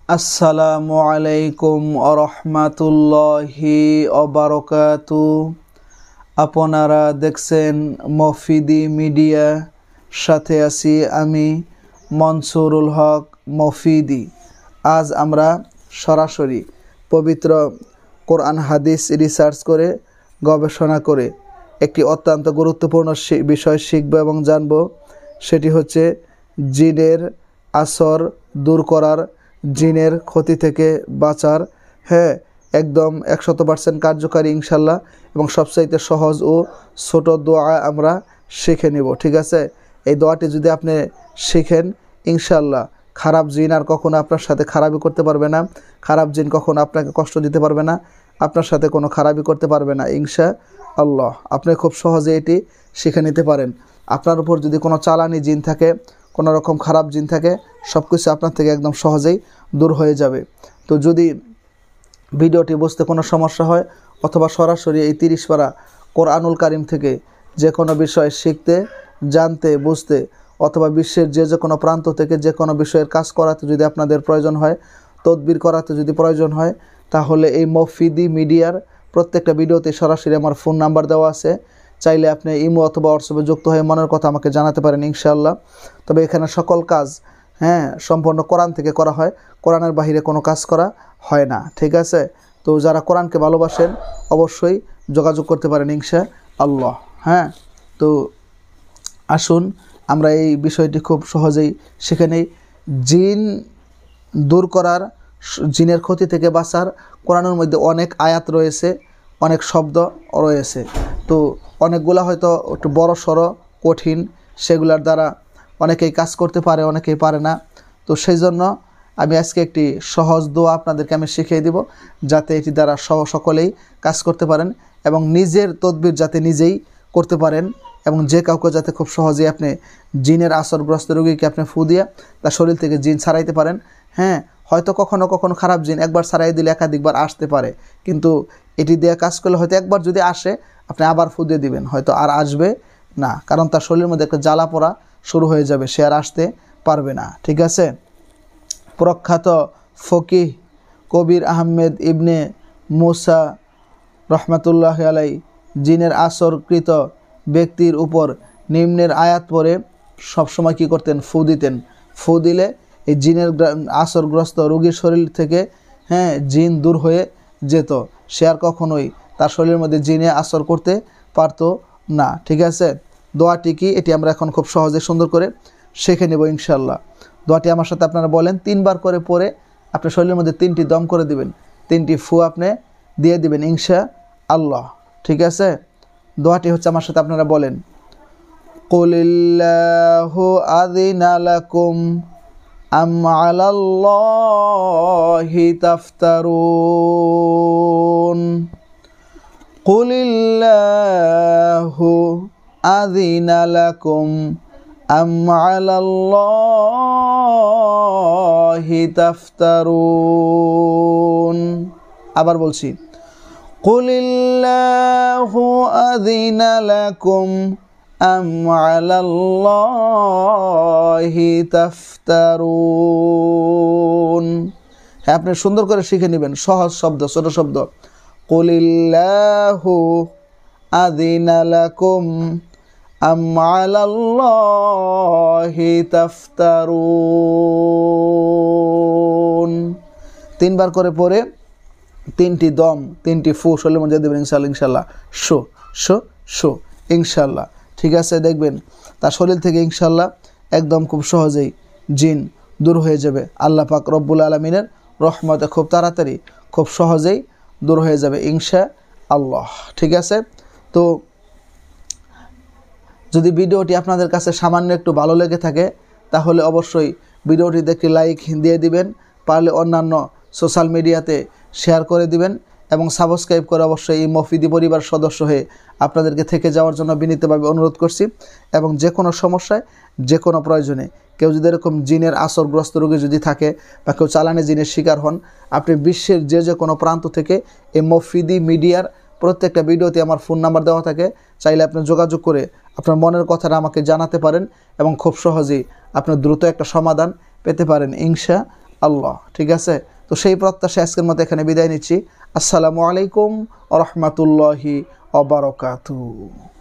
আসসালামু আলাইকুম আরহামাতুল্লাহি অবারকাতু। আপনারা দেখছেন মফিদি মিডিয়া, সাথে আছি আমি মনসুরুল হক মফিদি। আজ আমরা সরাসরি পবিত্র কোরআন হাদিস রিসার্চ করে গবেষণা করে একটি অত্যন্ত গুরুত্বপূর্ণ বিষয় শিখব এবং জানব। সেটি হচ্ছে জিনের আসর দূর করার, জিনের ক্ষতি থেকে বাঁচার। হ্যাঁ, একদম 100% কার্যকারী ইনশাল্লাহ, এবং সবচাইতে সহজ ও ছোট দোয়া আমরা শিখে নিব। ঠিক আছে, এই দোয়াটি যদি আপনি শিখেন ইনশাল্লাহ খারাপ জিন আর কখনো আপনার সাথে খারাপই করতে পারবে না। খারাপ জিন কখনো আপনাকে কষ্ট দিতে পারবে না, আপনার সাথে কোনো খারাপই করতে পারবে না ইনশাআল্লাহ। আপনি খুব সহজে এটি শিখে নিতে পারেন। আপনার উপর যদি কোনো চালানি জিন থাকে, কোনো রকম খারাপ জিন থাকে, সব কিছু আপনার থেকে একদম সহজেই দূর হয়ে যাবে। তো যদি ভিডিওটি বুঝতে কোনো সমস্যা হয় অথবা সরাসরি এই 30 পারা কোরআনুল কারিম থেকে যে কোনো বিষয় শিখতে, জানতে, বুঝতে, অথবা বিশ্বের যে কোনো প্রান্ত থেকে যে কোনো বিষয়ের কাজ করাতে যদি আপনাদের প্রয়োজন হয়, তদবির করাতে যদি প্রয়োজন হয়, তাহলে এই মফিদি মিডিয়ার প্রত্যেকটা ভিডিওতে সরাসরি আমার ফোন নাম্বার দেওয়া আছে। চাইলে আপনি ইমো অথবা হোয়াটসঅ্যাপে যুক্ত হয়ে মনের কথা আমাকে জানাতে পারেন ইনশাআল্লাহ। তবে এখানে সকল কাজ সম্পূর্ণ কোরআন থেকে করা হয়, কোরআনের বাহিরে কোনো কাজ করা হয় না। ঠিক আছে, তো যারা কোরআনকে ভালোবাসেন অবশ্যই যোগাযোগ করতে পারেন ইনশাআল্লাহ। তো আসুন আমরা এই বিষয়টি খুব সহজেই শিখে নেই। জিন দূর করার, জিনের ক্ষতি থেকে বাঁচার কোরআনের মধ্যে অনেক আয়াত রয়েছে, অনেক শব্দ রয়েছে। তো অনেকগুলা হয়তো একটু বড় সড়ো কঠিন, সেগুলোর দ্বারা অনেকেই কাজ করতে পারে, অনেকেই পারে না। তো সেই জন্য আমি আজকে একটি সহজ দোয়া আপনাদেরকে আমি শিখিয়ে দিব, যাতে এটি দ্বারা সকলেই কাজ করতে পারেন এবং নিজের তদবির যাতে নিজেই করতে পারেন, এবং যে কাউকে যাতে খুব সহজেই আপনি জিনের আসরগ্রস্ত রোগীকে আপনি ফু দিয়ে তার শরীর থেকে জিন ছাড়াইতে পারেন। হয়তো কখনো কখনো খারাপ জিন একবার ছাড়াই দিলে একাধিকবার আসতে পারে, কিন্তু এটি দিয়ে কাজ করলে হয়তো একবার যদি আসে আপনি আবার ফু দিয়ে দিবেন, হয়তো আর আসবে না, কারণ তার শরীরের মধ্যে একটা জ্বালা পোড়া শুরু হয়ে যাবে, সে আর আসতে পারবে না। ঠিক আছে, প্রখ্যাত ফকিহ কবির আহমেদ ইবনে মুসা রহমাতুল্লাহ আলাই জিনের আসরকৃত ব্যক্তির উপর নিম্নের আয়াত পরে সবসময় কী করতেন? ফু দিতেন। ফু দিলে এই জিনের আসরগ্রস্ত রোগীর শরীর থেকে জিন দূর হয়ে যেত, সে আর কখনোই তার শরীরের মধ্যে জিনে আসর করতে পারতো না। ঠিক আছে, দোয়াটি কি এটি আমরা এখন খুব সহজে সুন্দর করে শিখে নেব ইনশাআল্লাহ। দোয়াটি আমার সাথে আপনারা বলেন, 3 বার করে পরে আপনার শরীরের মধ্যে 3টি দম করে দিবেন, 3টি ফু আপনি দিয়ে দিবেন ইনশাআল্লাহ। ঠিক আছে, দোয়াটি হচ্ছে, আমার সাথে আপনারা বলেন, কুলিল্লাহু আযিনা লাকুম আম আলাল্লাহি তাফতারুন। কুলিল্লাহু আযিনা লাকুম আম আলাল্লাহি তাফতারুন। আবার বলছি, কুলিল্লাহু আযিনা লাকুম আম আলাল্লাহি তাফতারুন। আপনি সুন্দর করে শিখে নেবেন, সহজ শব্দ, ছোট শব্দ। কুলিল্লাহু আযিনা লাকুম আম আলাল্লাহি তাফতারুন। 3 বার করে পরে 3টি দম, 3টি ফু শরীরের মধ্যে দেবেন ইনশাআল্লাহ। শো শো শো ইনশাআল্লাহ। ঠিক আছে, দেখবেন তার শরীর থেকে ইনশাআল্লাহ একদম খুব সহজেই জিন দূর হয়ে যাবে। আল্লাহ পাক রব্বুল আলামিনের রহমতে খুব তাড়াতাড়ি, খুব সহজেই দূর হয়ে যাবে ইনশাআল্লাহ। ঠিক আছে, তো যদি ভিডিওটি আপনাদের কাছে সামান্য একটু ভালো লেগে থাকে তাহলে অবশ্যই ভিডিওটিতে একটি লাইক দিয়ে দিবেন, পারলে অন্যান্য সোশ্যাল মিডিয়াতে শেয়ার করে দিবেন, এবং সাবস্ক্রাইব করে অবশ্যই এই মফিদি পরিবার সদস্য হয়ে আপনাদেরকে থেকে যাওয়ার জন্য বিনীতভাবে অনুরোধ করছি। এবং যে কোনো সমস্যায়, যে কোনো প্রয়োজনে কেউ যদি এরকম জিনের আসরগ্রস্ত রোগী যদি থাকে বা কেউ চালানে জিনের শিকার হন, আপনি বিশ্বের যে কোনো প্রান্ত থেকে এই মফিদি মিডিয়ার প্রত্যেকটা ভিডিওতে আমার ফোন নাম্বার দেওয়া থাকে, চাইলে আপনি যোগাযোগ করে আপনার মনের কথাটা আমাকে জানাতে পারেন এবং খুব সহজেই আপনি দ্রুত একটা সমাধান পেতে পারেন ইনশাআল্লাহ। আল্লাহ। ঠিক আছে, তো সেই প্রত্যাশা আজকের মতো এখানে বিদায় নিচ্ছি। আসসালামু আলাইকুম ওয়া রাহমাতুল্লাহি ওয়া বারাকাতুহু।